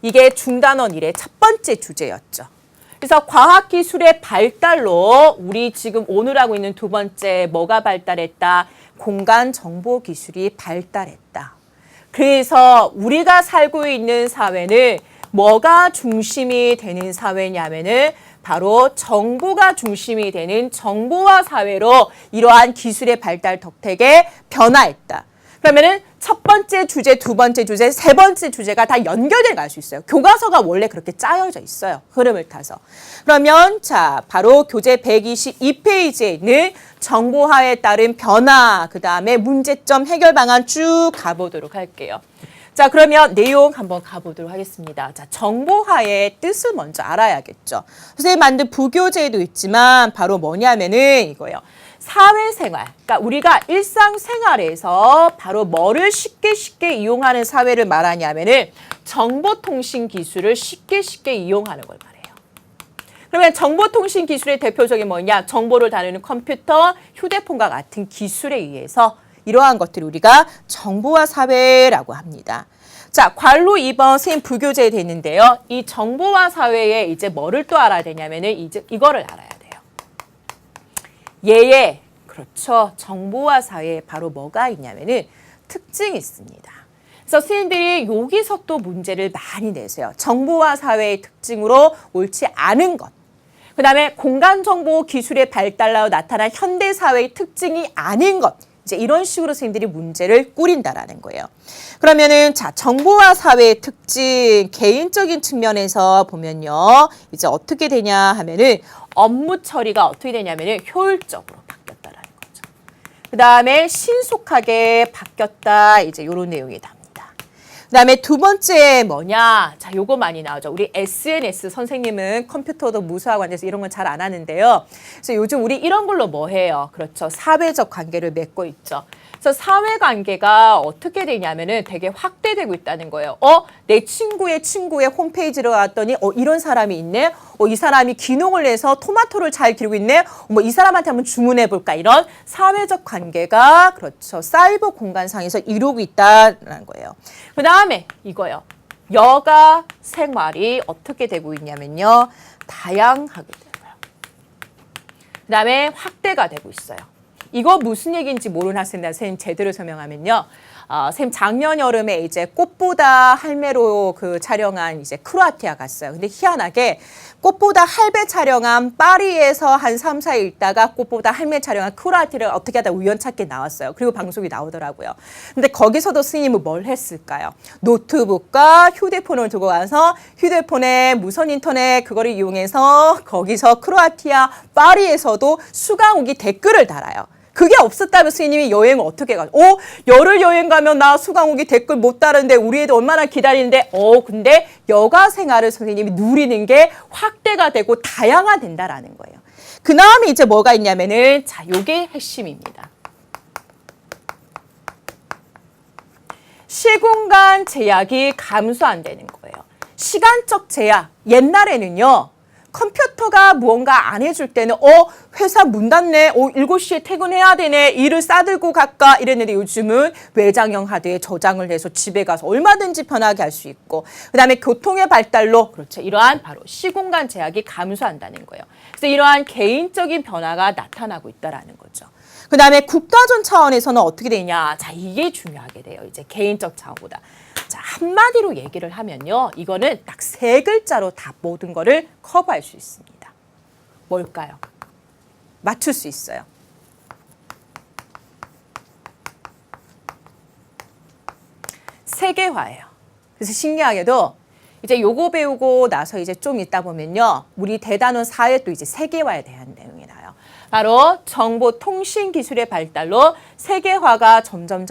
이게 중단원 1의 첫 번째 주제였죠. 그래서 과학기술의 발달로 우리 지금 오늘 하고 있는 두 번째 뭐가 발달했다? 공간정보기술이 발달했다. 그래서 우리가 살고 있는 사회는 뭐가 중심이 되는 사회냐면은 바로 정보가 중심이 되는 정보화 사회로 이러한 기술의 발달 덕택에 변화했다. 그러면은 첫 번째 주제, 두 번째 주제, 세 번째 주제가 다 연결돼 갈 수 있어요. 교과서가 원래 그렇게 짜여져 있어요. 흐름을 타서. 그러면 자, 바로 교재 122페이지에 있는 정보화에 따른 변화, 그 다음에 문제점 해결 방안 쭉 가보도록 할게요. 자, 그러면 내용 한번 가보도록 하겠습니다. 자, 정보화의 뜻을 먼저 알아야겠죠. 선생님 만든 부교재에도 있지만 바로 뭐냐면은 이거예요. 사회생활, 그러니까 우리가 일상생활에서 바로 뭐를 쉽게 이용하는 사회를 말하냐면은 정보통신 기술을 쉽게 이용하는 걸 말해요. 그러면 정보통신 기술의 대표적인 뭐냐? 정보를 다루는 컴퓨터, 휴대폰과 같은 기술에 의해서 이러한 것들을 우리가 정보화 사회라고 합니다. 자, 관로 2번 선생님 부교재에 돼 있는데요. 이 정보화 사회에 이제 뭐를 또 알아야 되냐면은 이제 이거를 알아야 돼요. 얘의 그렇죠. 정보화 사회에 바로 뭐가 있냐면은 특징이 있습니다. 그래서 선생님들이 여기서 또 문제를 많이 내세요. 정보화 사회의 특징으로 옳지 않은 것. 그 다음에 공간정보 기술의 발달로 나타난 현대사회의 특징이 아닌 것. 이제 이런 식으로 선생님들이 문제를 꾸린다라는 거예요. 그러면은 자, 정보화 사회의 특징, 개인적인 측면에서 보면요. 이제 어떻게 되냐 하면은 업무 처리가 어떻게 되냐면은 효율적으로 바뀌었다라는 거죠. 그 다음에 신속하게 바뀌었다. 이제 이런 내용이 답니다. 그 다음에 두 번째 뭐냐? 자, 요거 많이 나오죠. 우리 SNS 선생님은 컴퓨터도 무수하고 앉아서 이런 건 잘 안 하는데요. 그래서 요즘 우리 이런 걸로 뭐 해요? 그렇죠. 사회적 관계를 맺고 있죠. 그래서 사회관계가 어떻게 되냐면은 되게 확대되고 있다는 거예요. 내 친구의 홈페이지로 갔더니 이런 사람이 있네. 이 사람이 귀농을 해서 토마토를 잘 기르고 있네. 이 사람한테 한번 주문해 볼까. 이런 사회적 관계가 그렇죠. 사이버 공간상에서 이루고 있다는 거예요. 그 다음에 이거요. 여가 생활이 어떻게 되고 있냐면요. 다양하게 되고요. 그 다음에 확대가 되고 있어요. 이거 무슨 얘기인지 모르는 학생들 선생님 제대로 설명하면요. 쌤 작년 여름에 이제 꽃보다 할매로 그 촬영한 이제 크로아티아 갔어요. 근데 희한하게 꽃보다 할배 촬영한 파리에서 한 3, 4일 있다가 꽃보다 할매 촬영한 크로아티아를 어떻게 하다 우연찮게 나왔어요. 그리고 방송이 나오더라고요. 근데 거기서도 스님은 뭘 했을까요? 노트북과 휴대폰을 두고 가서 휴대폰에 무선 인터넷 그거를 이용해서 거기서 크로아티아 파리에서도 수강후기 댓글을 달아요. 그게 없었다면 스님이 여행을 어떻게 가죠? 열흘 여행 가면 나 수강후기 댓글 못 다는데 우리 애들 얼마나 기다리는데 근데 여가 생활을 선생님이 누리는 게 확대가 되고 다양화된다라는 거예요. 그 다음에 이제 뭐가 있냐면은 자, 요게 핵심입니다. 시공간 제약이 감소한다는 거예요. 시간적 제약. 옛날에는요. 컴퓨터가 무언가 안 해줄 때는 회사 문 닫네. 7시에 퇴근해야 되네. 일을 싸들고 갈까? 이랬는데 요즘은 외장형 하드에 저장을 해서 집에 가서 얼마든지 편하게 할 수 있고 그다음에 교통의 발달로 그렇죠. 이러한 바로 시공간 제약이 감소한다는 거예요. 그래서 이러한 개인적인 변화가 나타나고 있다라는 거죠. 그다음에 국가전 차원에서는 어떻게 되냐? 자, 이게 중요하게 돼요. 이제 개인적 차원보다. 자, 한마디로 얘기를 하면요. 이거는 딱 3글자로 다 모든 거를 커버할 수 있습니다. 뭘까요? 맞출 수 있어요. 세계화예요. 그래서 신기하게도 이제 요거 배우고 나서 이제 좀 있다 보면요. 우리 대단원 4회 또 이제 세계화에 대한 내용이 나요. 바로 정보통신 기술의 발달로 세계화가 점점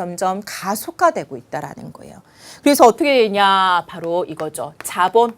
가속화되고 있다라는 거예요. 그래서 어떻게 되냐? 바로 이거죠. 자본화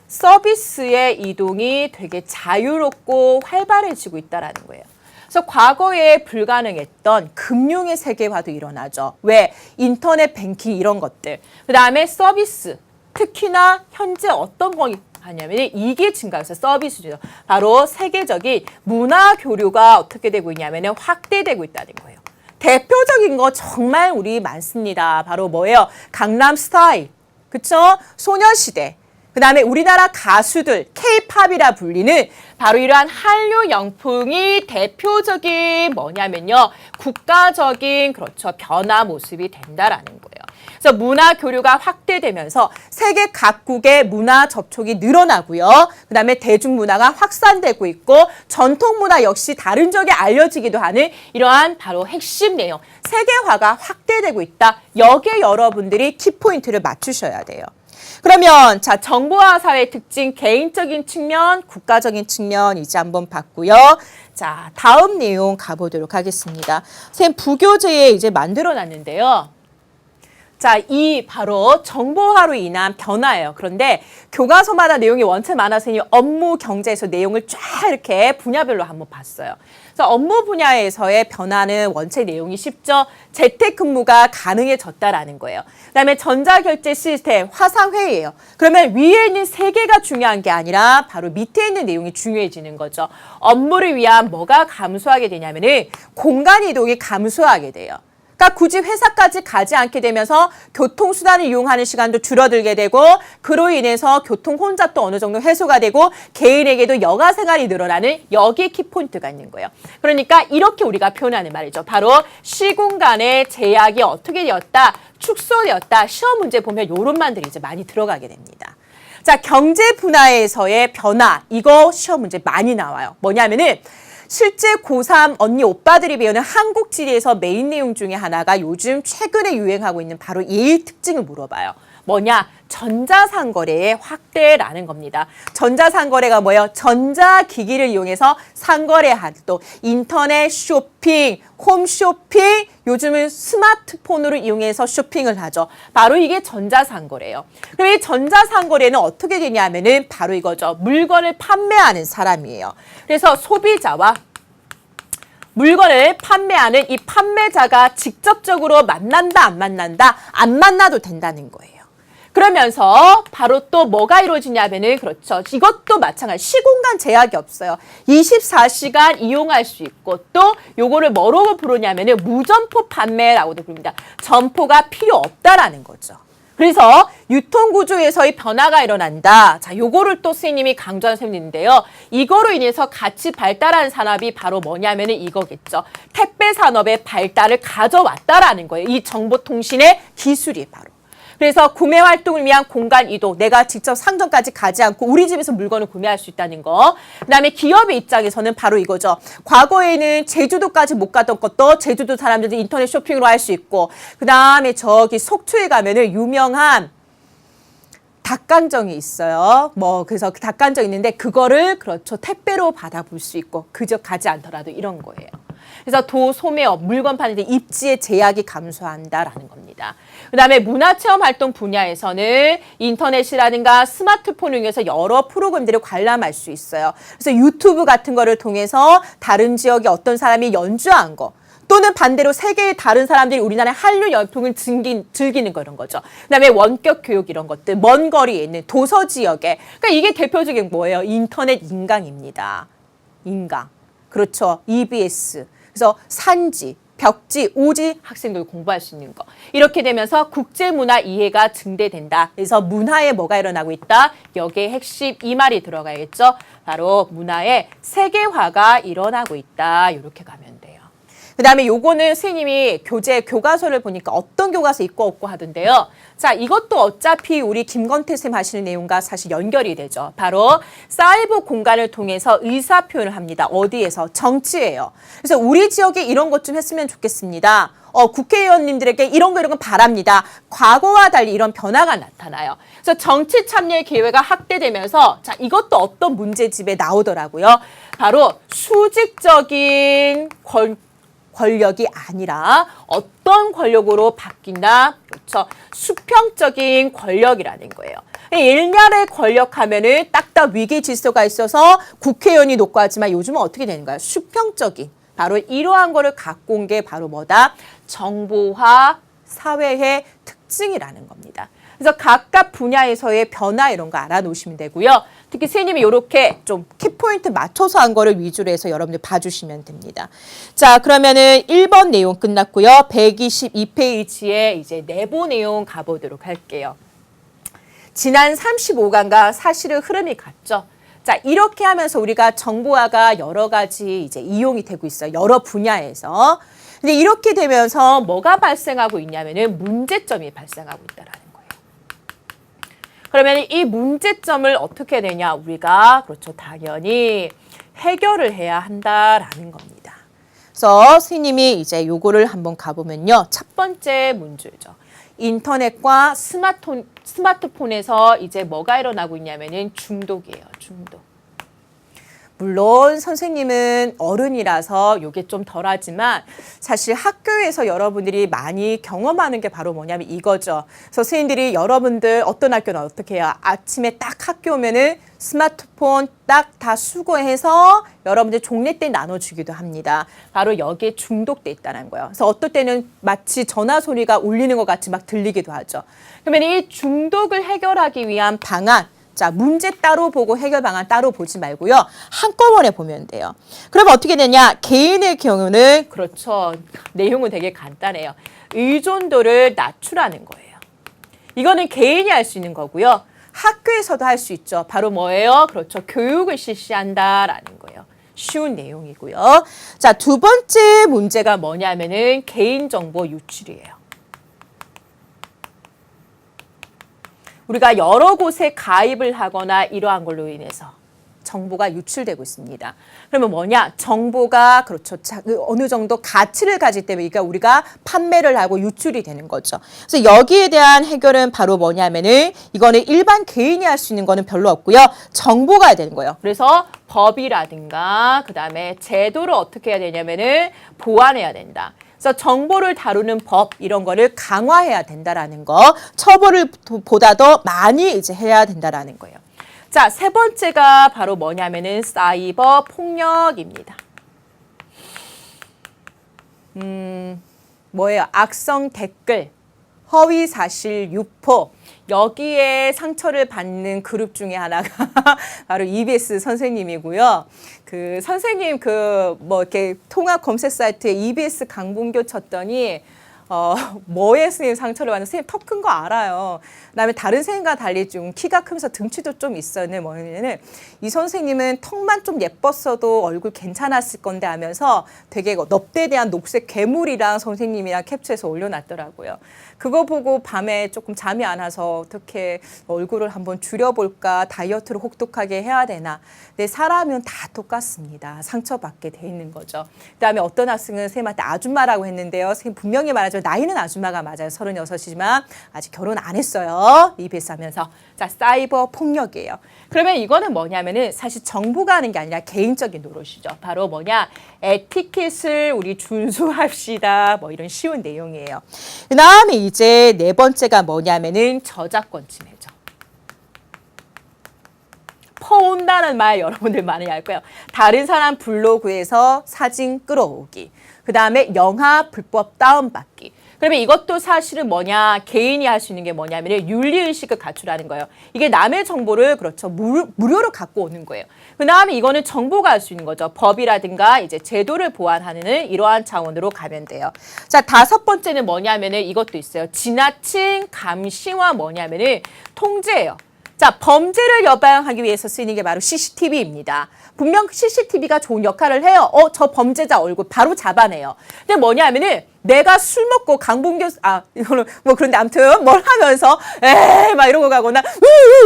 서비스의 이동이 되게 자유롭고 활발해지고 있다라는 거예요. 그래서 과거에 불가능했던 금융의 세계화도 일어나죠. 왜? 인터넷 뱅킹 이런 것들. 그다음에 서비스. 특히나 현재 어떤 거 하냐면 이게 증가해서 서비스죠. 바로 세계적인 문화 교류가 어떻게 되고 있냐면 확대되고 있다는 거예요. 대표적인 거 정말 우리 많습니다. 바로 뭐예요? 강남 스타일, 그쵸? 소녀시대. 그 다음에 우리나라 가수들, K-팝이라 불리는 바로 이러한 한류 영풍이 대표적인 뭐냐면요. 국가적인 그렇죠. 변화 모습이 된다라는 거예요. 그래서 문화 교류가 확대되면서 세계 각국의 문화 접촉이 늘어나고요. 그 다음에 대중문화가 확산되고 있고 전통문화 역시 다른 지역에 알려지기도 하는 이러한 바로 핵심 내용. 세계화가 확대되고 있다. 여기에 여러분들이 키포인트를 맞추셔야 돼요. 그러면 자 정보화 사회의 특징 개인적인 측면, 국가적인 측면 이제 한번 봤고요. 자 다음 내용 가보도록 하겠습니다. 선생님 부교재에 이제 만들어놨는데요. 자, 이 바로 정보화로 인한 변화예요. 그런데 교과서마다 내용이 원체 많아서 업무 경제에서 내용을 쫙 이렇게 분야별로 한번 봤어요. 그래서 업무 분야에서의 변화는 원체 내용이 쉽죠. 재택근무가 가능해졌다라는 거예요. 그다음에 전자결제 시스템, 화상회의예요. 그러면 위에 있는 3개가 중요한 게 아니라 바로 밑에 있는 내용이 중요해지는 거죠. 업무를 위한 뭐가 감소하게 되냐면은 공간 이동이 감소하게 돼요. 그러니까 굳이 회사까지 가지 않게 되면서 교통수단을 이용하는 시간도 줄어들게 되고 그로 인해서 교통 혼잡도 어느 정도 해소가 되고 개인에게도 여가 생활이 늘어나는 여기에 키포인트가 있는 거예요. 그러니까 이렇게 우리가 표현하는 말이죠. 바로 시공간의 제약이 어떻게 되었다, 축소되었다. 시험 문제 보면 이런 말들이 이제 많이 들어가게 됩니다. 자, 경제 분야에서의 변화, 이거 시험 문제 많이 나와요. 뭐냐면은 실제 고3 언니 오빠들이 배우는 한국지리에서 메인 내용 중에 하나가 요즘 최근에 유행하고 있는 바로 이 특징을 물어봐요. 뭐냐? 전자상거래의 확대라는 겁니다. 전자상거래가 뭐예요? 전자기기를 이용해서 상거래하는 또 인터넷 쇼핑, 홈쇼핑, 요즘은 스마트폰으로 이용해서 쇼핑을 하죠. 바로 이게 전자상거래예요. 그럼 이 전자상거래는 어떻게 되냐면은 바로 이거죠. 물건을 판매하는 사람이에요. 그래서 소비자와 물건을 판매하는 이 판매자가 직접적으로 만난다, 안 만난다, 안 만나도 된다는 거예요. 그러면서 바로 또 뭐가 이루어지냐면은 그렇죠. 이것도 마찬가지. 시공간 제약이 없어요. 24시간 이용할 수 있고 또 요거를 뭐로 부르냐면은 무점포 판매라고도 부릅니다. 점포가 필요 없다라는 거죠. 그래서 유통구조에서의 변화가 일어난다. 자, 요거를 또 선생님이 강조한 셈이 있는데요. 이거로 인해서 같이 발달한 산업이 바로 뭐냐면은 이거겠죠. 택배 산업의 발달을 가져왔다라는 거예요. 이 정보통신의 기술이 바로. 그래서 구매 활동을 위한 공간 이동, 내가 직접 상점까지 가지 않고 우리 집에서 물건을 구매할 수 있다는 거. 그다음에 기업의 입장에서는 바로 이거죠. 과거에는 제주도까지 못 가던 것도 제주도 사람들이 인터넷 쇼핑으로 할 수 있고, 그다음에 저기 속초에 가면은 유명한 닭강정이 있어요. 그래서 그 닭강정 있는데 그거를 그렇죠. 택배로 받아볼 수 있고 그저 가지 않더라도 이런 거예요. 그래서 도소매업, 물건 파는데 입지의 제약이 감소한다라는 겁니다. 그다음에 문화체험활동 분야에서는 인터넷이라든가 스마트폰을 이용해서 여러 프로그램들을 관람할 수 있어요. 그래서 유튜브 같은 거를 통해서 다른 지역의 어떤 사람이 연주한 거, 또는 반대로 세계의 다른 사람들이 우리나라의 한류 열풍을 즐기는 거 이런 거죠. 그다음에 원격 교육 이런 것들, 먼 거리에 있는 도서 지역에. 그러니까 이게 대표적인 뭐예요? 인터넷 인강입니다. 인강. 그렇죠. EBS. 그래서 산지, 벽지, 오지 학생들 공부할 수 있는 거. 이렇게 되면서 국제문화 이해가 증대된다. 그래서 문화에 뭐가 일어나고 있다? 여기에 핵심 이 말이 들어가야겠죠. 바로 문화의 세계화가 일어나고 있다. 이렇게 가면 돼요. 그 다음에 요거는 선생님이 교과서를 보니까 어떤 교과서 있고 없고 하던데요. 자, 이것도 어차피 우리 김건태 쌤 하시는 내용과 사실 연결이 되죠. 바로 사이버 공간을 통해서 의사표현을 합니다. 어디에서? 정치예요. 그래서 우리 지역에 이런 것 좀 했으면 좋겠습니다. 국회의원님들에게 이런 거 바랍니다. 과거와 달리 이런 변화가 나타나요. 그래서 정치 참여의 기회가 확대되면서 자, 이것도 어떤 문제집에 나오더라고요. 바로 수직적인 권력이 아니라 어떤 권력으로 바뀐다? 그렇죠. 수평적인 권력이라는 거예요. 옛날에 권력하면은 딱딱 위계 질서가 있어서 국회의원이 높고 하지만 요즘은 어떻게 되는 거야? 수평적인. 바로 이러한 거를 갖고 온 게 바로 뭐다? 정보화 사회의 특징이라는 겁니다. 그래서 각각 분야에서의 변화 이런 거 알아놓으시면 되고요. 특히 선생님이 이렇게 좀 키포인트 맞춰서 한 거를 위주로 해서 여러분들 봐주시면 됩니다. 자, 그러면은 1번 내용 끝났고요. 122페이지에 이제 내부 내용 가보도록 할게요. 지난 35강과 사실은 흐름이 같죠. 자, 이렇게 하면서 우리가 정보화가 여러 가지 이제 이용이 되고 있어요. 여러 분야에서. 근데 이렇게 되면서 뭐가 발생하고 있냐면은 문제점이 발생하고 있다라는 거예요. 그러면 이 문제점을 어떻게 되냐? 우리가 그렇죠. 당연히 해결을 해야 한다라는 겁니다. 그래서 선생님이 이제 요거를 한번 가보면요. 첫 번째 문제죠. 인터넷과 스마트폰에서 이제 뭐가 일어나고 있냐면은 중독이에요. 중독. 물론 선생님은 어른이라서 이게 좀 덜하지만 사실 학교에서 여러분들이 많이 경험하는 게 바로 뭐냐면 이거죠. 선생님들이 여러분들 어떤 학교는 어떻게 해요? 아침에 딱 학교 오면은 스마트폰 딱 다 수거해서 여러분들 종례 때 나눠주기도 합니다. 바로 여기에 중독돼 있다는 거예요. 그래서 어떨 때는 마치 전화 소리가 울리는 것 같이 막 들리기도 하죠. 그러면 이 중독을 해결하기 위한 방안, 자, 문제 따로 보고 해결 방안 따로 보지 말고요. 한꺼번에 보면 돼요. 그럼 어떻게 되냐? 개인의 경우는 그렇죠. 내용은 되게 간단해요. 의존도를 낮추라는 거예요. 이거는 개인이 할 수 있는 거고요. 학교에서도 할 수 있죠. 바로 뭐예요? 그렇죠. 교육을 실시한다라는 거예요. 쉬운 내용이고요. 자, 두 번째 문제가 뭐냐면은 개인정보 유출이에요. 우리가 여러 곳에 가입을 하거나 이러한 걸로 인해서 정보가 유출되고 있습니다. 그러면 뭐냐? 정보가 그렇죠. 어느 정도 가치를 가질 때 우리가 판매를 하고 유출이 되는 거죠. 그래서 여기에 대한 해결은 바로 뭐냐면은 이거는 일반 개인이 할 수 있는 거는 별로 없고요. 정보가 되는 거예요. 그래서 법이라든가 그다음에 제도를 어떻게 해야 되냐면은 보완해야 된다. 그래서 정보를 다루는 법 이런 거를 강화해야 된다라는 거, 처벌을 보다 더 많이 이제 해야 된다라는 거예요. 자, 세 번째가 바로 뭐냐면은 사이버 폭력입니다. 뭐예요? 악성 댓글, 허위 사실 유포. 여기에 상처를 받는 그룹 중에 하나가 바로 EBS 선생님이고요. 그 선생님 이렇게 통합 검색 사이트에 EBS 강봉교 쳤더니 뭐에 선생님 상처를 받는 선생님 턱 큰 거 알아요. 그다음에 다른 선생님과 달리 좀 키가 크면서 등치도 좀 있었는 뭐냐면은 이 선생님은 턱만 좀 예뻤어도 얼굴 괜찮았을 건데 하면서 되게 넙대에 대한 녹색 괴물이랑 선생님이랑 캡처해서 올려놨더라고요. 그거 보고 밤에 조금 잠이 안 와서 어떻게 얼굴을 한번 줄여볼까, 다이어트를 혹독하게 해야 되나. 근데 사람은 다 똑같습니다. 상처받게 돼 있는 거죠. 그다음에 어떤 학생은 선생님한테 아줌마라고 했는데요. 선생님 분명히 말하죠. 나이는 아줌마가 맞아요. 36이지만 아직 결혼 안 했어요. EBS 하면서. 자, 사이버 폭력이에요. 그러면 이거는 뭐냐면은 사실 정부가 하는 게 아니라 개인적인 노릇이죠. 바로 뭐냐? 에티켓을 우리 준수합시다. 뭐 이런 쉬운 내용이에요. 그 다음에 이제 네 번째가 뭐냐면은 저작권 침해죠. 퍼온다는 말 여러분들 많이 알 거예요. 다른 사람 블로그에서 사진 끌어오기. 그 다음에 영화 불법 다운받기. 그러면 이것도 사실은 뭐냐, 개인이 할 수 있는 게 뭐냐면 윤리의식을 갖추라는 거예요. 이게 남의 정보를 그렇죠, 무료로 갖고 오는 거예요. 그 다음에 이거는 정부가 할 수 있는 거죠. 법이라든가 이제 제도를 보완하는 이러한 차원으로 가면 돼요. 자, 다섯 번째는 뭐냐면은 이것도 있어요. 지나친 감시와 뭐냐면은 통제예요. 자, 범죄를 예방하기 위해서 쓰이는 게 바로 CCTV입니다. 분명 CCTV가 좋은 역할을 해요. 저 범죄자 얼굴 바로 잡아내요. 근데 뭐냐면은 내가 술 먹고 강봉교, 이거는 뭐 그런데 아무튼 뭘 하면서 막 이러고 가거나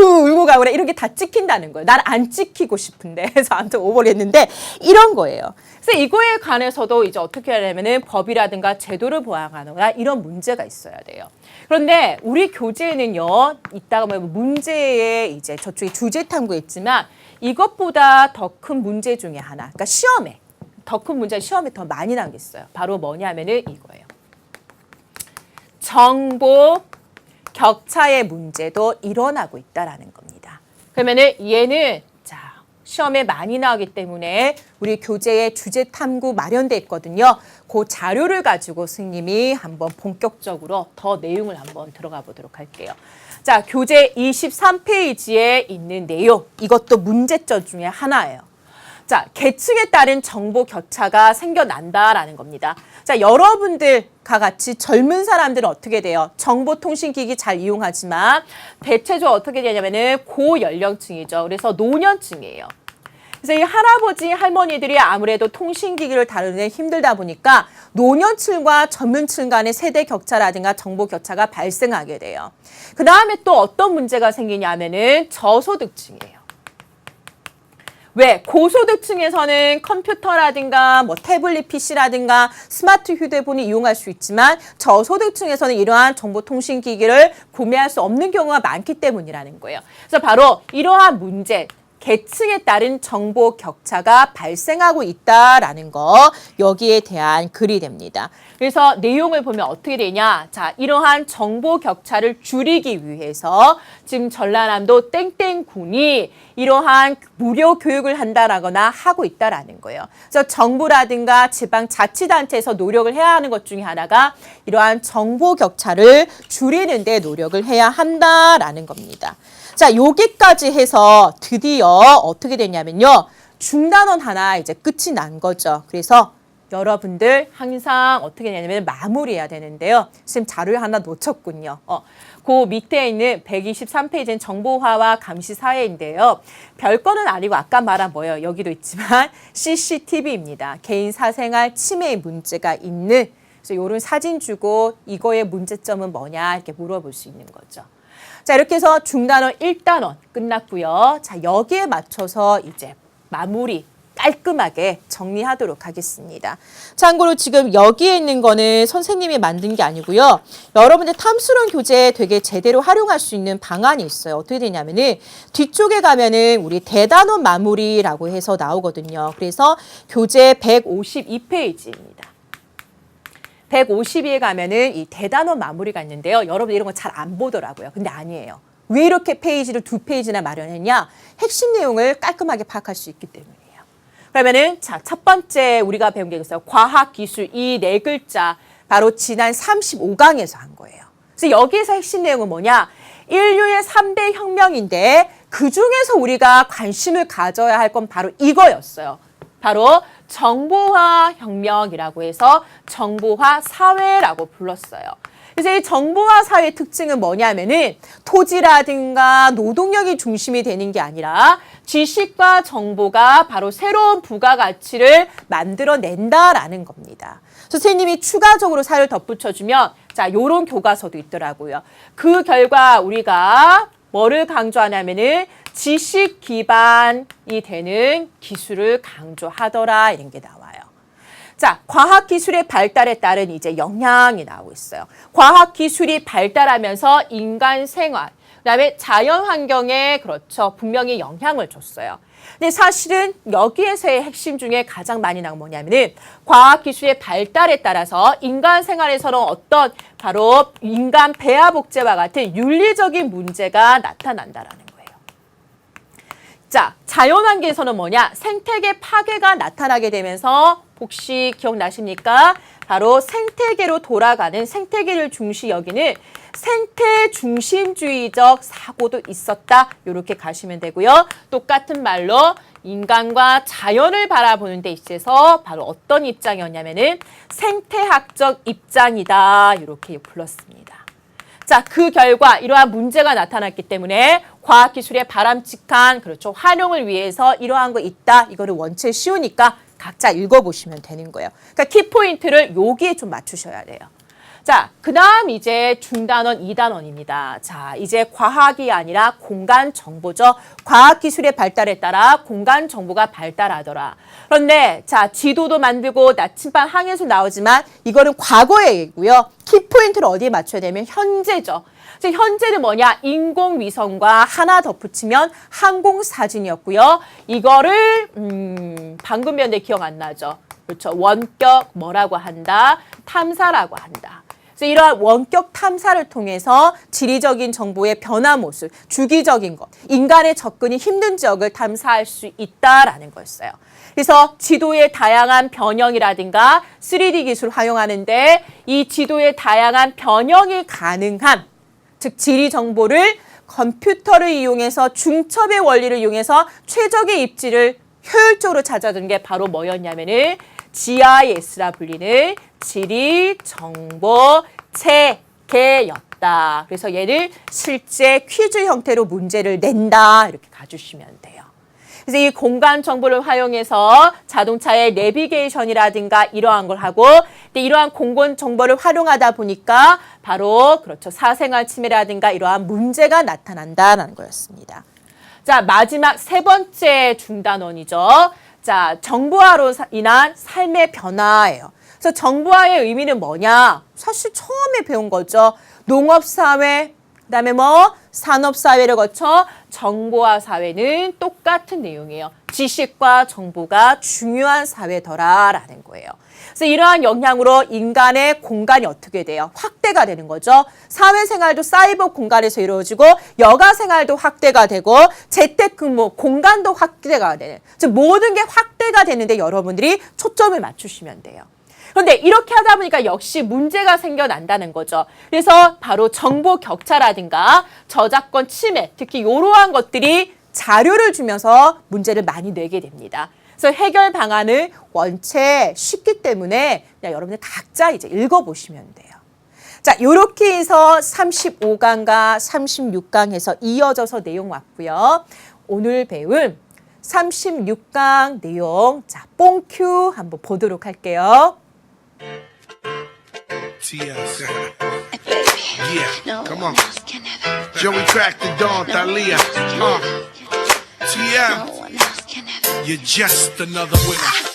울고 가거나 이런 게 다 찍힌다는 거예요. 난 안 찍히고 싶은데. 그래서 아무튼 오버했는데 이런 거예요. 그래서 이거에 관해서도 이제 어떻게 하냐면은 법이라든가 제도를 보완하거나 이런 문제가 있어야 돼요. 그런데 우리 교재에는요, 이따가 뭐 문제에 이제 저쪽에 주제 탐구했지만 이것보다 더 큰 문제 중에 하나. 그러니까 시험에. 더 큰 문제가 시험에 더 많이 나오겠어요. 바로 뭐냐면은 이거예요. 정보 격차의 문제도 일어나고 있다라는 겁니다. 그러면은 얘는 자, 시험에 많이 나오기 때문에 우리 교재에 주제 탐구 마련돼 있거든요. 그 자료를 가지고 스님이 한번 본격적으로 더 내용을 한번 들어가 보도록 할게요. 자, 교재 23페이지에 있는 내용, 이것도 문제점 중에 하나예요. 자, 계층에 따른 정보 격차가 생겨난다라는 겁니다. 자, 여러분들과 같이 젊은 사람들은 어떻게 돼요? 정보통신기기 잘 이용하지만 대체적으로 어떻게 되냐면은 고연령층이죠. 그래서 노년층이에요. 그래서 이 할아버지, 할머니들이 아무래도 통신기기를 다루는 데 힘들다 보니까 노년층과 젊은층 간의 세대 격차라든가 정보 격차가 발생하게 돼요. 그 다음에 또 어떤 문제가 생기냐면은 저소득층이에요. 왜? 고소득층에서는 컴퓨터라든가 뭐 태블릿 PC라든가 스마트 휴대폰을 이용할 수 있지만 저소득층에서는 이러한 정보통신기기를 구매할 수 없는 경우가 많기 때문이라는 거예요. 그래서 바로 이러한 문제, 계층에 따른 정보 격차가 발생하고 있다라는 거, 여기에 대한 글이 됩니다. 그래서 내용을 보면 어떻게 되냐. 자, 이러한 정보 격차를 줄이기 위해서 지금 전라남도 땡땡군이 이러한 무료 교육을 한다라거나 하고 있다라는 거예요. 그래서 정부라든가 지방자치단체에서 노력을 해야 하는 것 중에 하나가 이러한 정보 격차를 줄이는 데 노력을 해야 한다라는 겁니다. 자, 여기까지 해서 드디어 어떻게 됐냐면요. 중단원 하나 이제 끝이 난 거죠. 그래서 여러분들 항상 어떻게 되냐면 마무리해야 되는데요. 지금 자료를 하나 놓쳤군요. 그 밑에 있는 123페이지는 정보화와 감시 사회인데요. 별거는 아니고 아까 말한 뭐예요. 여기도 있지만 CCTV입니다. 개인 사생활 침해 문제가 있는, 그래서 이런 사진 주고 이거의 문제점은 뭐냐 이렇게 물어볼 수 있는 거죠. 자, 이렇게 해서 중단원 1단원 끝났고요. 자, 여기에 맞춰서 이제 마무리 깔끔하게 정리하도록 하겠습니다. 참고로 지금 여기에 있는 거는 선생님이 만든 게 아니고요. 여러분들 탐스러운 교재에 되게 제대로 활용할 수 있는 방안이 있어요. 어떻게 되냐면은 뒤쪽에 가면은 우리 대단원 마무리라고 해서 나오거든요. 그래서 교재 152페이지입니다. 152에 가면은 이 대단원 마무리가 있는데요. 여러분 이런 거 잘 안 보더라고요. 근데 아니에요. 왜 이렇게 페이지를 2페이지나 마련했냐? 핵심 내용을 깔끔하게 파악할 수 있기 때문이에요. 그러면은 자, 첫 번째 우리가 배운 게 있어요. 과학, 기술, 이 네 글자 바로 지난 35강에서 한 거예요. 그래서 여기에서 핵심 내용은 뭐냐? 인류의 3대 혁명인데 그중에서 우리가 관심을 가져야 할 건 바로 이거였어요. 바로 정보화 혁명이라고 해서 정보화 사회라고 불렀어요. 그래서 이 정보화 사회의 특징은 뭐냐면은 토지라든가 노동력이 중심이 되는 게 아니라 지식과 정보가 바로 새로운 부가가치를 만들어낸다라는 겁니다. 선생님이 추가적으로 사를 덧붙여주면 자, 요런 교과서도 있더라고요. 그 결과 우리가 뭐를 강조하냐면은 지식 기반이 되는 기술을 강조하더라 이런 게 나와요. 자, 과학기술의 발달에 따른 이제 영향이 나오고 있어요. 과학기술이 발달하면서 인간 생활, 그다음에 자연 환경에 그렇죠. 분명히 영향을 줬어요. 근데 사실은 여기에서의 핵심 중에 가장 많이 나온 뭐냐면은 과학기술의 발달에 따라서 인간 생활에서는 어떤 바로 인간 배아 복제와 같은 윤리적인 문제가 나타난다라는 거예요. 자, 자연환경에서는 뭐냐? 생태계 파괴가 나타나게 되면서 혹시 기억나십니까? 바로 생태계로 돌아가는 생태계를 중시 여기는 생태 중심주의적 사고도 있었다. 이렇게 가시면 되고요. 똑같은 말로 인간과 자연을 바라보는 데 있어서 바로 어떤 입장이었냐면은 생태학적 입장이다. 이렇게 불렀습니다. 자, 그 결과 이러한 문제가 나타났기 때문에 과학기술의 바람직한 그렇죠 활용을 위해서 이러한 거 있다. 이거를 원체 쉬우니까 각자 읽어보시면 되는 거예요. 그러니까 키포인트를 여기에 좀 맞추셔야 돼요. 자, 그 다음 이제 중단원 2단원입니다. 자, 이제 과학이 아니라 공간 정보죠. 과학기술의 발달에 따라 공간 정보가 발달하더라. 그런데 자, 지도도 만들고 나침반 항해도 나오지만 이거는 과거의 얘기고요. 키포인트를 어디에 맞춰야 되면 현재죠. 현재는 뭐냐? 인공위성과 하나 덧붙이면 항공사진이었고요. 이거를 방금 배웠는데 기억 안 나죠? 그렇죠. 원격 뭐라고 한다? 탐사라고 한다. 그래서 이러한 원격 탐사를 통해서 지리적인 정보의 변화 모습, 주기적인 것, 인간의 접근이 힘든 지역을 탐사할 수 있다라는 거였어요. 그래서 지도의 다양한 변형이라든가 3D 기술을 활용하는데 이 지도의 다양한 변형이 가능한 즉 지리 정보를 컴퓨터를 이용해서 중첩의 원리를 이용해서 최적의 입지를 효율적으로 찾아주는 게 바로 뭐였냐면은 GIS라 불리는 지리 정보 체계였다. 그래서 얘를 실제 퀴즈 형태로 문제를 낸다. 이렇게 가주시면 돼요. 그래서 이 공간 정보를 활용해서 자동차의 내비게이션이라든가 이러한 걸 하고 근데 이러한 공간 정보를 활용하다 보니까 바로 그렇죠. 사생활 침해라든가 이러한 문제가 나타난다는 거였습니다. 자, 마지막 세 번째 중단원이죠. 자, 정보화로 인한 삶의 변화예요. 그래서 정보화의 의미는 뭐냐? 사실 처음에 배운 거죠. 농업사회, 그다음에 뭐 산업사회를 거쳐 정보화 사회는 똑같은 내용이에요. 지식과 정보가 중요한 사회더라라는 거예요. 그래서 이러한 영향으로 인간의 공간이 어떻게 돼요? 확대가 되는 거죠. 사회생활도 사이버 공간에서 이루어지고 여가생활도 확대가 되고 재택근무 공간도 확대가 되는 즉 모든 게 확대가 되는데 여러분들이 초점을 맞추시면 돼요. 그런데 이렇게 하다 보니까 역시 문제가 생겨난다는 거죠. 그래서 바로 정보 격차라든가 저작권 침해, 특히 이러한 것들이 자료를 주면서 문제를 많이 내게 됩니다. 그래서 해결 방안을 원체 쉽기 때문에 그냥 여러분들 각자 이제 읽어보시면 돼요. 자, 이렇게 해서 35강과 36강에서 이어져서 내용 왔고요. 오늘 배운 36강 내용, 자, 뽕큐 한번 보도록 할게요. TS. Yeah, come on. Joey Crack the Dawn, Thalia. TM. You're just another winner.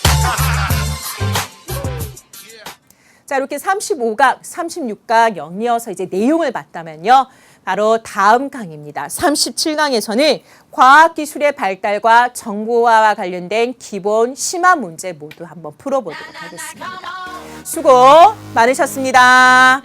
자, 이렇게 35강, 36강 영리어서 이제 내용을 봤다면요. 바로 다음 강입니다. 37강에서는 과학기술의 발달과 정보화와 관련된 기본 심화 문제 모두 한번 풀어보도록 하겠습니다. 수고 많으셨습니다.